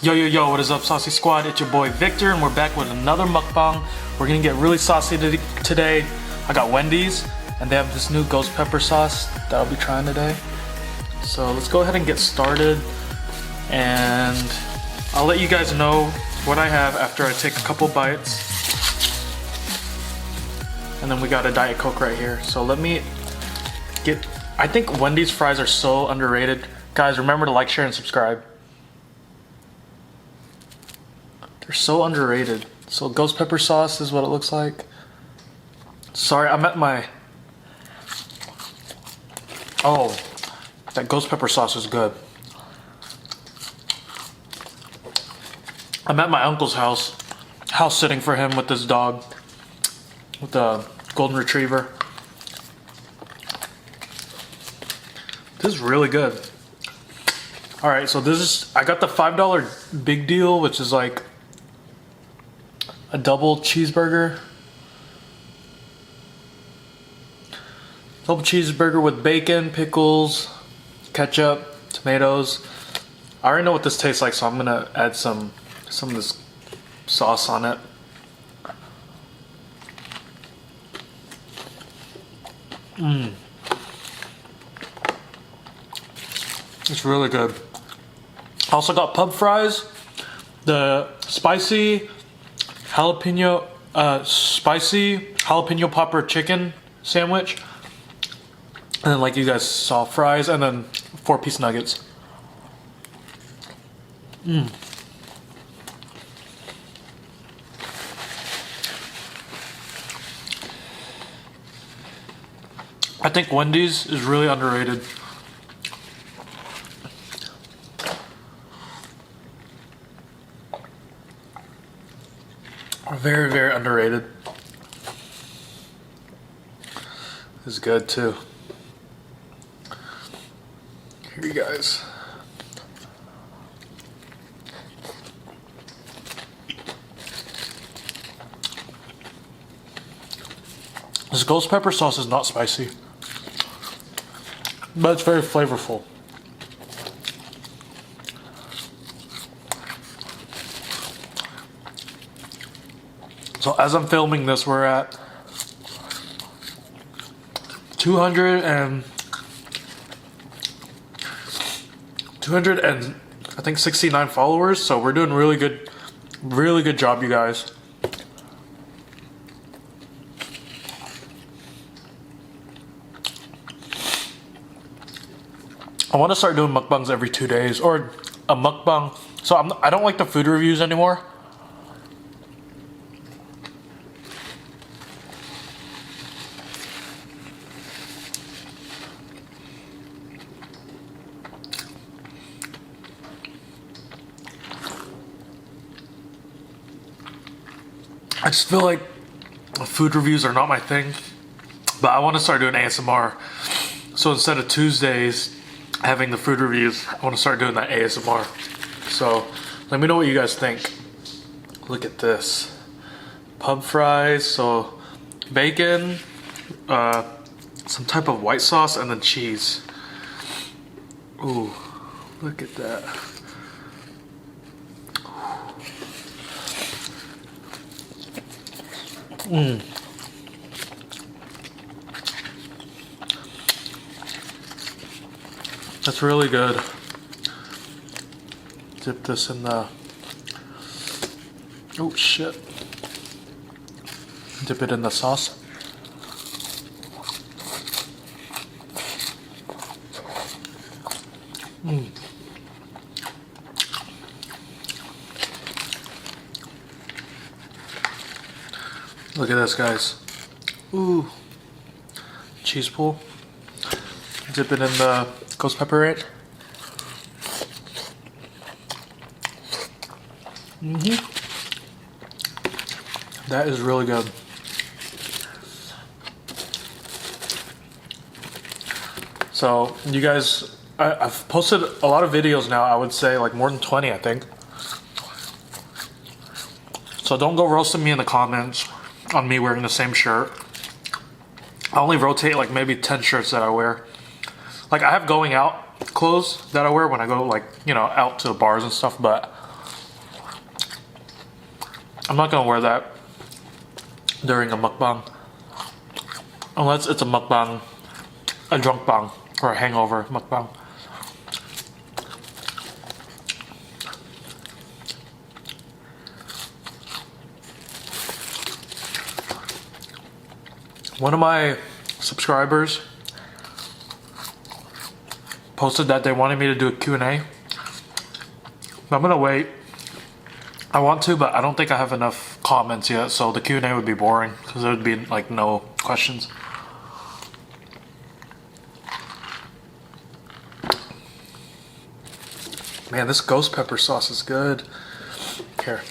Yo, yo, yo, what is up, Saucy Squad? It's your boy Victor, and we're back with another mukbang. We're gonna get really saucy today. I got Wendys, and they have this new ghost pepper sauce that I'll be trying today. So let's go ahead and get started, and I'll let you guys know what I have after I take a couple bites. And then we got a Diet Coke right here. So let me get, I think Wendy's fries are so underrated. Guys, remember to like, share, and subscribe. They're so underrated. So ghost pepper sauce is what it looks like. Sorry, I'm at my... Oh, that ghost pepper sauce is good. I'm at my uncle's house sitting for him with this dog, with the golden retriever. This is really good. All right, so this is, I got the $5 big deal, which is like a double cheeseburger. Double cheeseburger with bacon, pickles, ketchup, tomatoes. I already know what this tastes like, so I'm gonna add some of this sauce on it. It's really good. I also got pub fries, the spicy jalapeno popper chicken sandwich, and then like you guys saw, fries, and then 4-piece nuggets. I think Wendy's is really underrated. Very, very underrated. This is good too. Here you guys. This ghost pepper sauce is not spicy, but it's very flavorful. So as I'm filming this, we're at 200 and I think 69 followers. So we're doing really good job, you guys. I want to start doing mukbangs every 2 days, or a mukbang. So I don't like the food reviews anymore. I just feel like food reviews are not my thing, but I want to start doing ASMR. So instead of Tuesdays having the food reviews, I want to start doing that ASMR. So let me know what you guys think. Look at this. Pub fries, so bacon, some type of white sauce, and then cheese. Ooh, look at that. That's really good. Dip this in the... Oh shit. Dip it in the sauce. Look at this, guys. Ooh. Cheese pool. Dip it in the ghost pepper, right? That is really good. So you guys, I've posted a lot of videos now. I would say like more than 20, I think. So don't go roasting me in the comments on me wearing the same shirt. I only rotate like maybe 10 shirts that I wear. Like I have going out clothes that I wear when I go, like, you know, out to bars and stuff, but I'm not gonna wear that during a mukbang. Unless it's a mukbang, a drunk bang, or a hangover mukbang. One of my subscribers posted that they wanted me to do a Q&A. I'm gonna wait. I want to, but I don't think I have enough comments yet, so the Q&A would be boring because there would be like no questions. Man, this ghost pepper sauce is good. Here.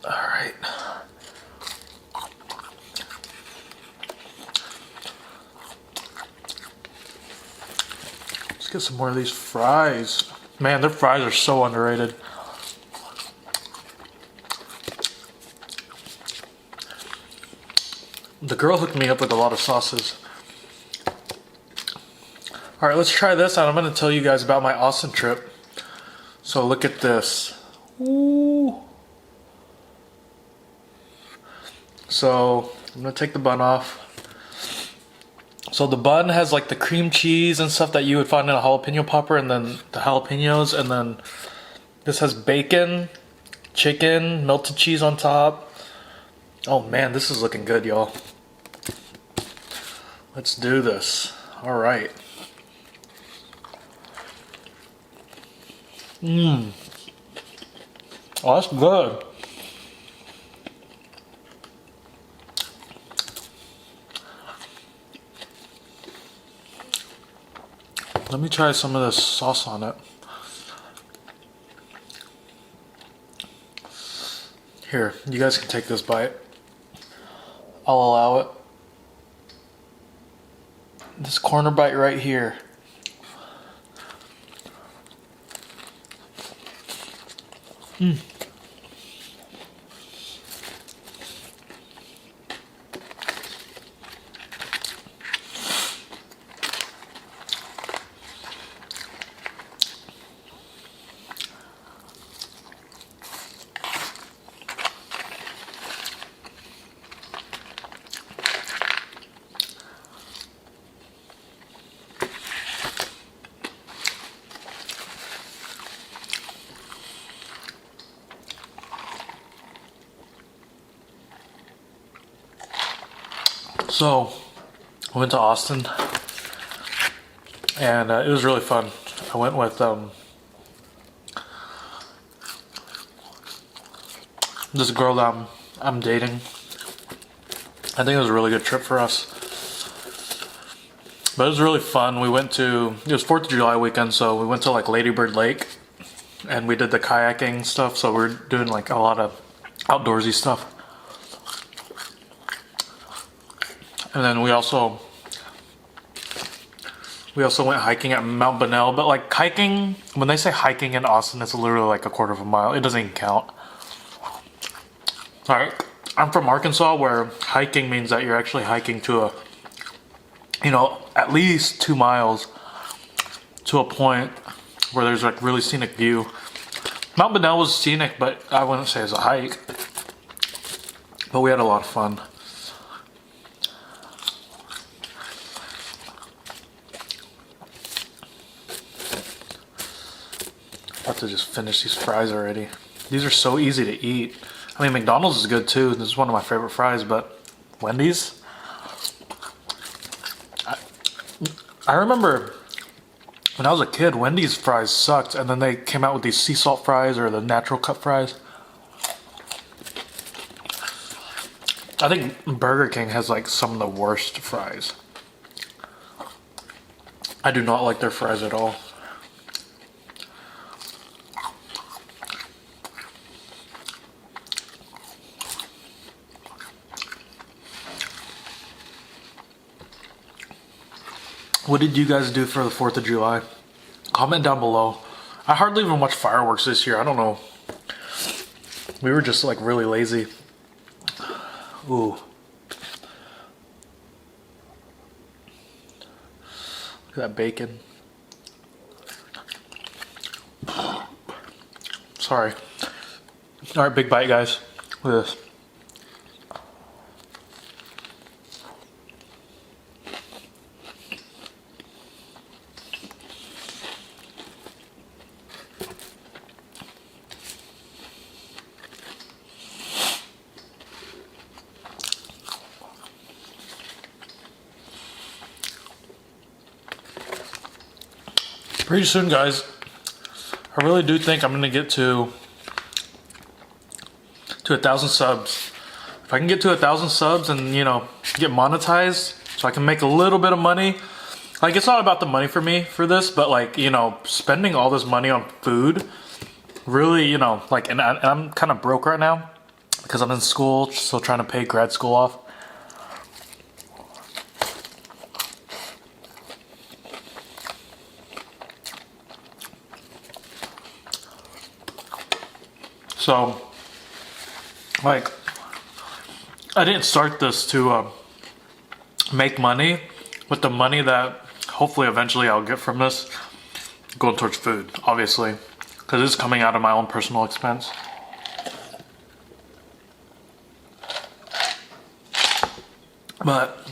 Alright. Let's get some more of these fries. Man, their fries are so underrated. The girl hooked me up with a lot of sauces. Alright, let's try this out. I'm going to tell you guys about my Austin trip. So look at this. Ooh. So I'm going to take the bun off. So the bun has like the cream cheese and stuff that you would find in a jalapeno popper, and then the jalapenos, and then this has bacon, chicken, melted cheese on top. Oh man, this is looking good, y'all. Let's do this. All right. Oh, that's good. Let me try some of this sauce on it. Here, you guys can take this bite. I'll allow it. This corner bite right here. So, I went to Austin, and it was really fun. I went with this girl that I'm dating. I think it was a really good trip for us. But it was really fun. We went to, it was 4th of July weekend, so we went to like Lady Bird Lake, and we did the kayaking stuff, so we're doing like a lot of outdoorsy stuff. And then we also went hiking at Mount Bunnell, but like hiking, when they say hiking in Austin, it's literally like a quarter of a mile. It doesn't even count. Alright, I'm from Arkansas, where hiking means that you're actually hiking to a, you know, at least 2 miles to a point where there's like really scenic view. Mount Bunnell was scenic, but I wouldn't say it's a hike. But we had a lot of fun. About to just finish these fries already. These are so easy to eat. I mean, McDonald's is good too. This is one of my favorite fries, but Wendy's? I remember when I was a kid, Wendy's fries sucked, and then they came out with these sea salt fries or the natural cut fries. I think Burger King has like some of the worst fries. I do not like their fries at all. What did you guys do for the 4th of July? Comment down below. I hardly even watched fireworks this year. I don't know. We were just like really lazy. Ooh. Look at that bacon. Sorry. Alright, big bite, guys. Look at this. Pretty soon, guys, I really do think I'm going to get to 1,000 subs. If I can get to 1,000 subs and, you know, get monetized so I can make a little bit of money. Like, it's not about the money for me for this, but like, you know, spending all this money on food really, you know, like, and I'm kind of broke right now because I'm in school, still trying to pay grad school off. So, like, I didn't start this to make money, but the money that hopefully eventually I'll get from this going towards food, obviously, because it's coming out of my own personal expense. But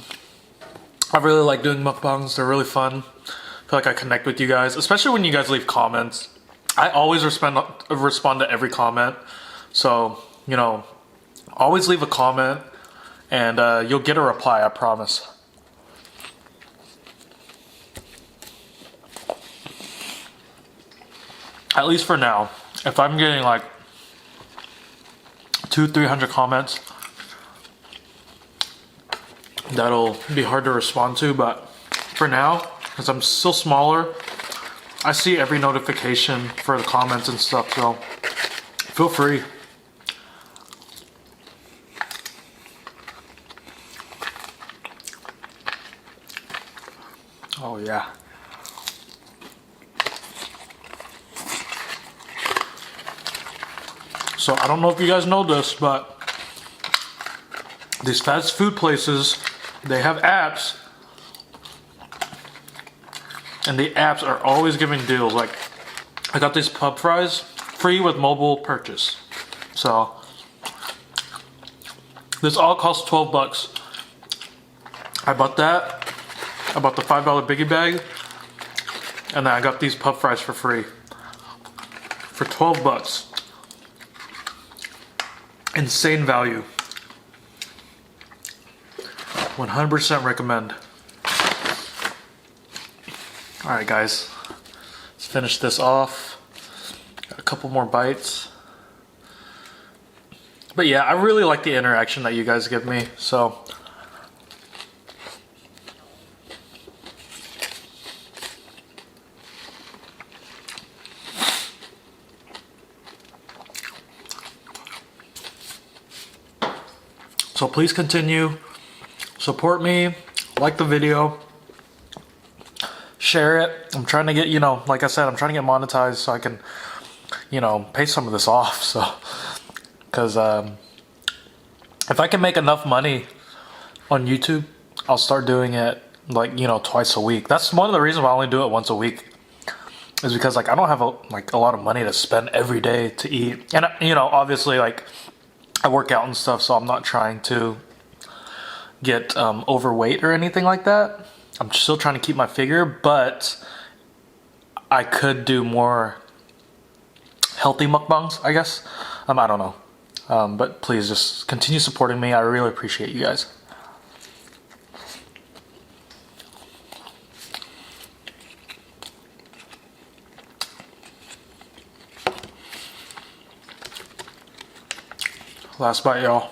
I really like doing mukbangs. They're really fun. I feel like I connect with you guys, especially when you guys leave comments. I always respond to every comment. So, you know, always leave a comment and you'll get a reply, I promise. At least for now. If I'm getting like 200-300 comments, that'll be hard to respond to, but for now, because I'm still smaller, I see every notification for the comments and stuff, so feel free. Oh yeah. So I don't know if you guys know this, but these fast food places, they have apps, and the apps are always giving deals. Like, I got these pub fries free with mobile purchase. So this all costs 12 bucks. I bought that. I bought the $5 Biggie bag, and then I got these pub fries for free for 12 bucks. Insane value. 100% recommend. Alright guys, let's finish this off. Got a couple more bites. But yeah, I really like the interaction that you guys give me, so. So please continue, support me, like the video, share it. I'm trying to get, you know, like I said, I'm trying to get monetized so I can, you know, pay some of this off. So, because if I can make enough money on YouTube, I'll start doing it like, you know, twice a week. That's one of the reasons why I only do it once a week, is because like I don't have a lot of money to spend every day to eat. And you know, obviously, like, I work out and stuff, so I'm not trying to get overweight or anything like that. I'm still trying to keep my figure, but I could do more healthy mukbangs, I guess. I don't know. But please just continue supporting me. I really appreciate you guys. Last bite, y'all.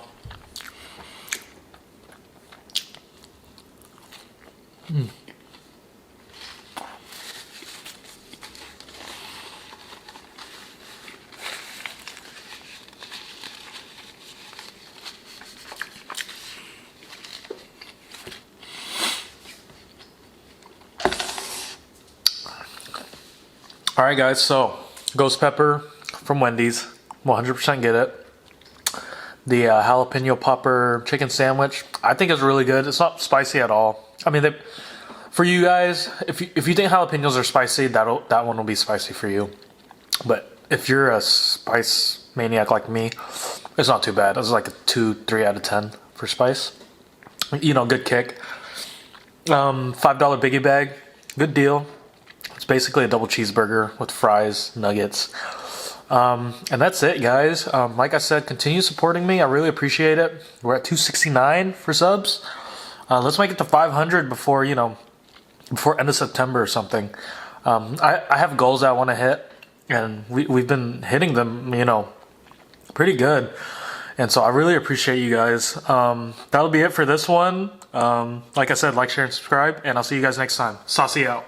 Alright guys, so ghost pepper from Wendy's, 100% get it. The jalapeno popper chicken sandwich, I think is really good. It's not spicy at all. I mean, For you guys, if you think jalapenos are spicy, that one will be spicy for you. But if you're a spice maniac like me, it's not too bad. It's like a 2-3 out of 10 for spice. You know, good kick. $5 Biggie bag, good deal. It's basically a double cheeseburger with fries, nuggets. And that's it, guys. Like I said, continue supporting me. I really appreciate it. We're at 269 for subs. Let's make it to 500 before, you know, before end of September or something. I have goals that I want to hit, and we've been hitting them, you know, pretty good. And so I really appreciate you guys. That'll be it for this one. Like I said, like, share, and subscribe, and I'll see you guys next time. Saucy out.